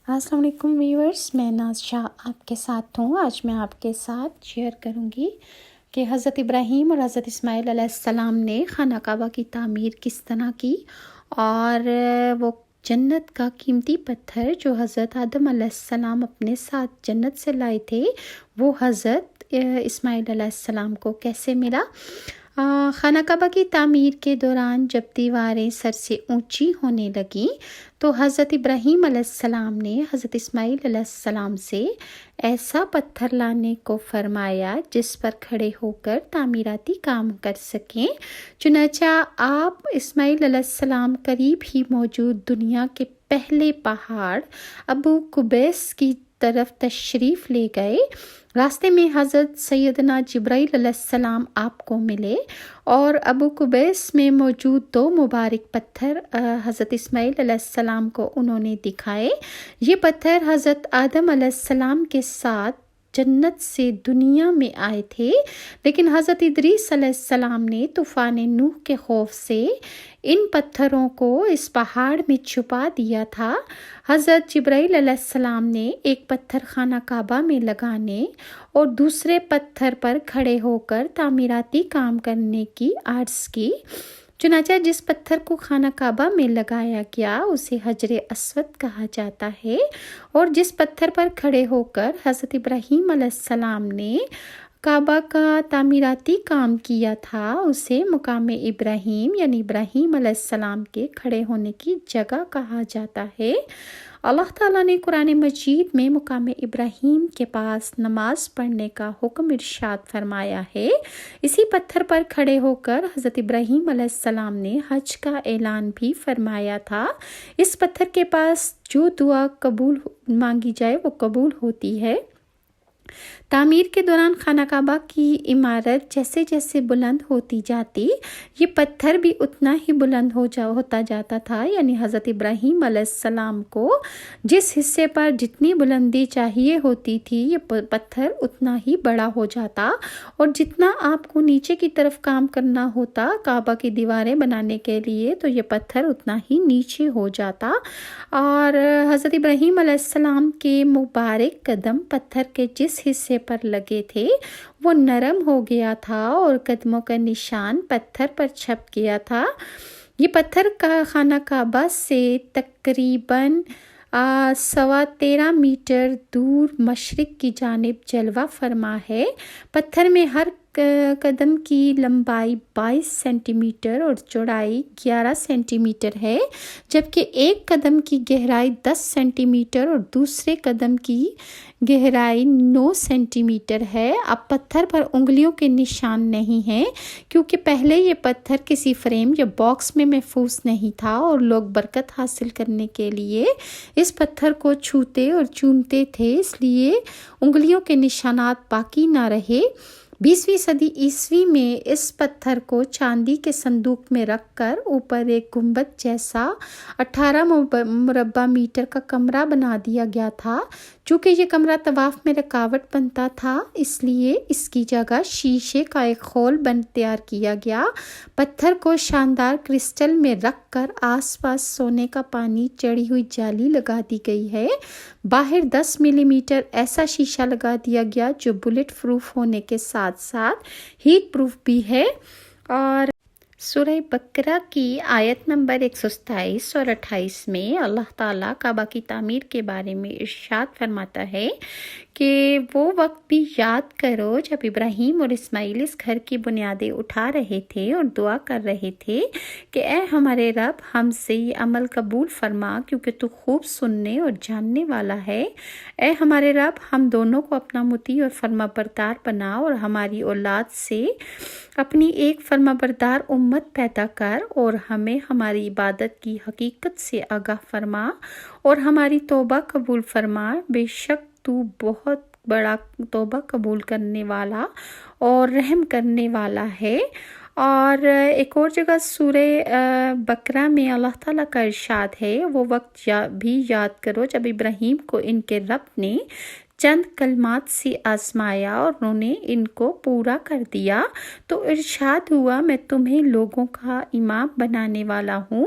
السلام علیکم ویورز، میں ناز شاہ آپ کے ساتھ ہوں۔ آج میں آپ کے ساتھ شیئر کروں گی کہ حضرت ابراہیم اور حضرت اسماعیل علیہ السلام نے خانہ کعبہ کی تعمیر کس طرح کی، اور وہ جنت کا قیمتی پتھر جو حضرت آدم علیہ السلام اپنے ساتھ جنت سے لائے تھے وہ حضرت اسماعیل علیہ السلام کو کیسے ملا۔ خانہ کعبہ کی تعمیر کے دوران جب دیواریں سر سے اونچی ہونے لگیں تو حضرت ابراہیم علیہ السلام نے حضرت اسماعیل علیہ السلام سے ایسا پتھر لانے کو فرمایا جس پر کھڑے ہو کر تعمیراتی کام کر سکیں۔ چنانچہ آپ اسماعیل علیہ السلام قریب ہی موجود دنیا کے پہلے پہاڑ ابو قبیس کی طرف تشریف لے گئے۔ راستے میں حضرت سیدنا جبرائیل علیہ السلام آپ کو ملے اور ابو قبیس میں موجود دو مبارک پتھر حضرت اسماعیل علیہ السلام کو انہوں نے دکھائے۔ یہ پتھر حضرت آدم علیہ السلام کے ساتھ جنت سے دنیا میں آئے تھے، لیکن حضرت ادریس علیہ السلام نے طوفان نوح کے خوف سے ان پتھروں کو اس پہاڑ میں چھپا دیا تھا۔ حضرت جبرائیل علیہ السلام نے ایک پتھر خانہ کعبہ میں لگانے اور دوسرے پتھر پر کھڑے ہو کر تعمیراتی کام کرنے کی عرض کی۔ چنانچہ جس پتھر کو خانہ کعبہ میں لگایا گیا اسے حجر اسود کہا جاتا ہے، اور جس پتھر پر کھڑے ہو کر حضرت ابراہیم علیہ السلام نے کعبہ کا تعمیراتی کام کیا تھا اسے مقام ابراہیم یعنی ابراہیم علیہ السلام کے کھڑے ہونے کی جگہ کہا جاتا ہے۔ اللہ تعالیٰ نے قرآن مجید میں مقام ابراہیم کے پاس نماز پڑھنے کا حکم ارشاد فرمایا ہے۔ اسی پتھر پر کھڑے ہو کر حضرت ابراہیم علیہ السلام نے حج کا اعلان بھی فرمایا تھا۔ اس پتھر کے پاس جو دعا قبول مانگی جائے وہ قبول ہوتی ہے۔ تعمیر کے دوران خانہ کعبہ کی عمارت جیسے جیسے بلند ہوتی جاتی، یہ پتھر بھی اتنا ہی بلند ہوتا جاتا تھا، یعنی حضرت ابراہیم علیہ السلام کو جس حصے پر جتنی بلندی چاہیے ہوتی تھی یہ پتھر اتنا ہی بڑا ہو جاتا، اور جتنا آپ کو نیچے کی طرف کام کرنا ہوتا کعبہ کی دیواریں بنانے کے لیے تو یہ پتھر اتنا ہی نیچے ہو جاتا، اور حضرت ابراہیم علیہ السلام کے مبارک قدم پتھر کے جس حصے پر لگے تھے وہ نرم ہو گیا تھا اور قدموں کا نشان پتھر پر چھپ گیا تھا۔ یہ پتھر کا خانہ کعبہ سے تقریباً 13.25 میٹر دور مشرق کی جانب جلوہ فرما ہے۔ پتھر میں ہر قدم کی لمبائی 22 سینٹی میٹر اور چوڑائی 11 سینٹی میٹر ہے، جبکہ ایک قدم کی گہرائی 10 سینٹی میٹر اور دوسرے قدم کی گہرائی 9 سینٹی میٹر ہے۔ اب پتھر پر انگلیوں کے نشان نہیں ہیں کیونکہ پہلے یہ پتھر کسی فریم یا باکس میں محفوظ نہیں تھا، اور لوگ برکت حاصل کرنے کے لیے اس پتھر کو چھوتے اور چومتے تھے، اس لیے انگلیوں کے نشانات باقی نہ رہے۔ 20ویں صدی عیسوی میں اس پتھر کو چاندی کے صندوق میں رکھ کر اوپر ایک گنبد جیسا 18 مربع میٹر کا کمرہ بنا دیا گیا تھا۔ چونکہ یہ کمرہ طواف میں رکاوٹ بنتا تھا اس لیے اس کی جگہ شیشے کا ایک خول تیار کیا گیا۔ پتھر کو شاندار کرسٹل میں رکھ کر آس پاس سونے کا پانی چڑھی ہوئی جالی لگا دی گئی ہے۔ باہر 10 ملی میٹر ایسا شیشہ لگا دیا گیا جو بلٹ پروف ہونے کے ساتھ ساتھ ہیٹ پروف بھی ہے۔ اور سورہ بقرہ کی آیت نمبر 127 اور 28 میں اللہ تعالیٰ کعبہ کی تعمیر کے بارے میں ارشاد فرماتا ہے کہ وہ وقت بھی یاد کرو جب ابراہیم اور اسماعیل اس گھر کی بنیادیں اٹھا رہے تھے اور دعا کر رہے تھے کہ اے ہمارے رب ہم سے یہ عمل قبول فرما کیونکہ تو خوب سننے اور جاننے والا ہے۔ اے ہمارے رب ہم دونوں کو اپنا مطیع اور فرما بردار بنا اور ہماری اولاد سے اپنی ایک فرما بردار امت پیدا کر، اور ہمیں ہماری عبادت کی حقیقت سے آگاہ فرما اور ہماری توبہ قبول فرما۔ بے شک تو بہت بڑا توبہ قبول کرنے والا اور رحم کرنے والا ہے۔ اور ایک اور جگہ سورہ بقرہ میں اللہ تعالیٰ کا ارشاد ہے وہ وقت بھی یاد کرو جب ابراہیم کو ان کے رب نے چند کلمات سے آزمایا اور انہوں نے ان کو پورا کر دیا تو ارشاد ہوا میں تمہیں لوگوں کا امام بنانے والا ہوں۔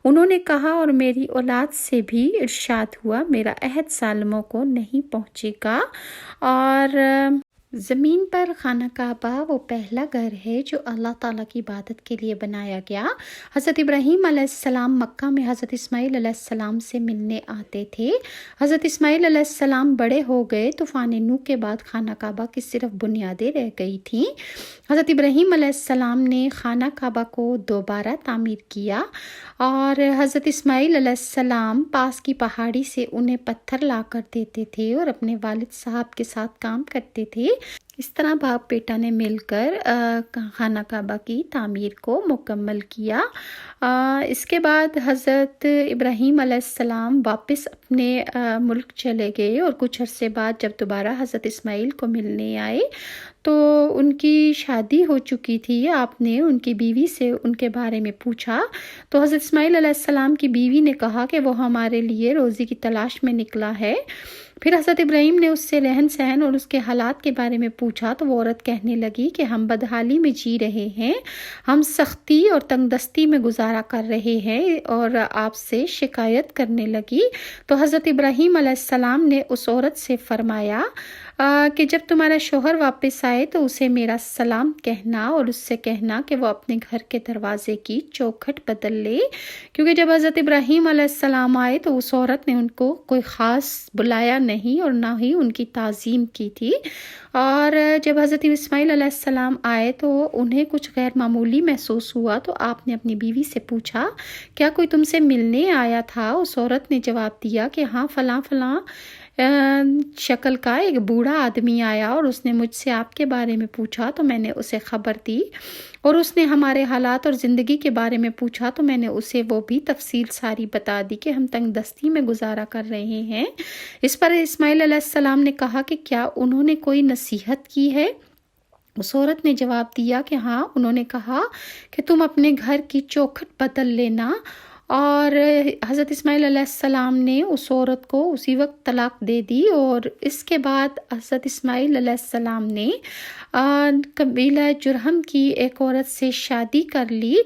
انہوں نے کہا اور میری اولاد سے بھی ارشاد ہوا میرا عہد ظالموں کو نہیں پہنچے گا۔ اور زمین پر خانہ کعبہ وہ پہلا گھر ہے جو اللہ تعالیٰ کی عبادت کے لیے بنایا گیا۔ حضرت ابراہیم علیہ السلام مکہ میں حضرت اسماعیل علیہ السلام سے ملنے آتے تھے۔ حضرت اسماعیل علیہ السلام بڑے ہو گئے، طوفان نوح کے بعد خانہ کعبہ کی صرف بنیادیں رہ گئی تھیں۔ حضرت ابراہیم علیہ السلام نے خانہ کعبہ کو دوبارہ تعمیر کیا اور حضرت اسماعیل علیہ السلام پاس کی پہاڑی سے انہیں پتھر لا کر دیتے تھے اور اپنے والد صاحب کے ساتھ کام کرتے تھے۔ اس طرح باپ بیٹا نے مل کر خانہ کعبہ کی تعمیر کو مکمل کیا۔ اس کے بعد حضرت ابراہیم علیہ السلام واپس اپنے ملک چلے گئے اور کچھ عرصے بعد جب دوبارہ حضرت اسماعیل کو ملنے آئے تو ان کی شادی ہو چکی تھی۔ آپ نے ان کی بیوی سے ان کے بارے میں پوچھا تو حضرت اسماعیل علیہ السلام کی بیوی نے کہا کہ وہ ہمارے لیے روزی کی تلاش میں نکلا ہے۔ پھر حضرت ابراہیم نے اس سے رہن سہن اور اس کے حالات کے بارے میں پوچھا تو وہ عورت کہنے لگی کہ ہم بدحالی میں جی رہے ہیں، ہم سختی اور تنگ دستی میں گزارا کر رہے ہیں اور آپ سے شکایت کرنے لگی۔ تو حضرت ابراہیم علیہ السلام نے اس عورت سے فرمایا کہ جب تمہارا شوہر واپس آئے تو اسے میرا سلام کہنا اور اس سے کہنا کہ وہ اپنے گھر کے دروازے کی چوکھٹ بدل لے، کیونکہ جب حضرت ابراہیم علیہ السلام آئے تو اس عورت نے ان کو کوئی خاص بلایا نہیں اور نہ ہی ان کی تعظیم کی تھی۔ اور جب حضرت اسماعیل علیہ السلام آئے تو انہیں کچھ غیر معمولی محسوس ہوا تو آپ نے اپنی بیوی سے پوچھا کیا کوئی تم سے ملنے آیا تھا؟ اس عورت نے جواب دیا کہ ہاں فلاں فلاں شکل کا ایک بوڑھا آدمی آیا اور اس نے مجھ سے آپ کے بارے میں پوچھا تو میں نے اسے خبر دی اور اس نے ہمارے حالات اور زندگی کے بارے میں پوچھا تو میں نے اسے وہ بھی تفصیل ساری بتا دی کہ ہم تنگ دستی میں گزارا کر رہے ہیں۔ اس پر اسماعیل علیہ السلام نے کہا کہ کیا انہوں نے کوئی نصیحت کی ہے؟ اس عورت نے جواب دیا کہ ہاں، انہوں نے کہا کہ تم اپنے گھر کی چوکھٹ بدل لینا۔ اور حضرت اسماعیل علیہ السلام نے اس عورت کو اسی وقت طلاق دے دی اور اس کے بعد حضرت اسماعیل علیہ السلام نے قبیلہ جرہم کی ایک عورت سے شادی کر لی۔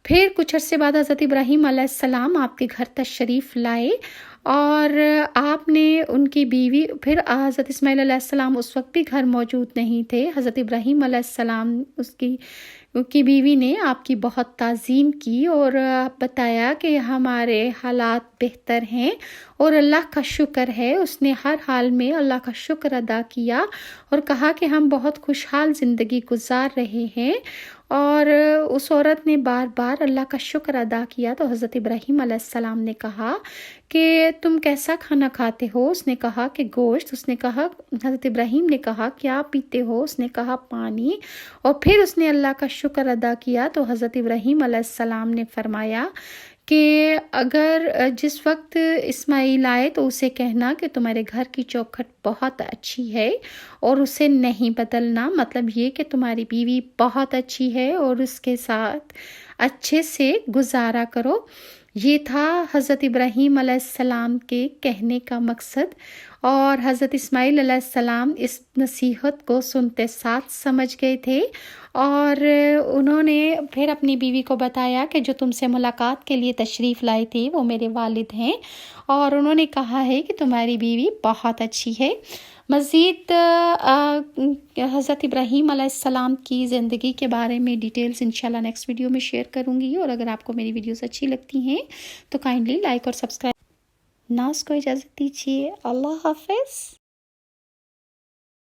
پھر کچھ عرصے بعد حضرت ابراہیم علیہ السلام آپ کے گھر تشریف لائے اور آپ نے ان کی بیوی، پھر حضرت اسماعیل علیہ السلام اس وقت بھی گھر موجود نہیں تھے۔ حضرت ابراہیم علیہ السلام کی بیوی نے آپ کی بہت تعظیم کی اور بتایا کہ ہمارے حالات بہتر ہیں اور اللہ کا شکر ہے۔ اس نے ہر حال میں اللہ کا شکر ادا کیا اور کہا کہ ہم بہت خوشحال زندگی گزار رہے ہیں۔ اور اس عورت نے بار بار اللہ کا شکر ادا کیا تو حضرت ابراہیم علیہ السلام نے کہا کہ تم کیسا کھانا کھاتے ہو؟ اس نے کہا کہ گوشت۔ اس نے کہا، حضرت ابراہیم نے کہا کیا پیتے ہو؟ اس نے کہا پانی۔ اور پھر اس نے اللہ کا شکر ادا کیا تو حضرت ابراہیم علیہ السلام نے فرمایا کہ اگر جس وقت اسماعیل آئے تو اسے کہنا کہ تمہارے گھر کی چوکھٹ بہت اچھی ہے اور اسے نہیں بدلنا، مطلب یہ کہ تمہاری بیوی بہت اچھی ہے اور اس کے ساتھ اچھے سے گزارا کرو۔ یہ تھا حضرت ابراہیم علیہ السلام کے کہنے کا مقصد اور حضرت اسماعیل علیہ السلام اس نصیحت کو سنتے ساتھ سمجھ گئے تھے اور انہوں نے پھر اپنی بیوی کو بتایا کہ جو تم سے ملاقات کے لیے تشریف لائی تھی وہ میرے والد ہیں اور انہوں نے کہا ہے کہ تمہاری بیوی بہت اچھی ہے۔ مزید حضرت ابراہیم علیہ السلام کی زندگی کے بارے میں ڈیٹیلز انشاءاللہ نیکسٹ ویڈیو میں شیئر کروں گی اور اگر آپ کو میری ویڈیوز اچھی لگتی ہیں تو کائنڈلی لائک اور سبسکرائب۔ ناز کو اجازت دیجیے، اللہ حافظ۔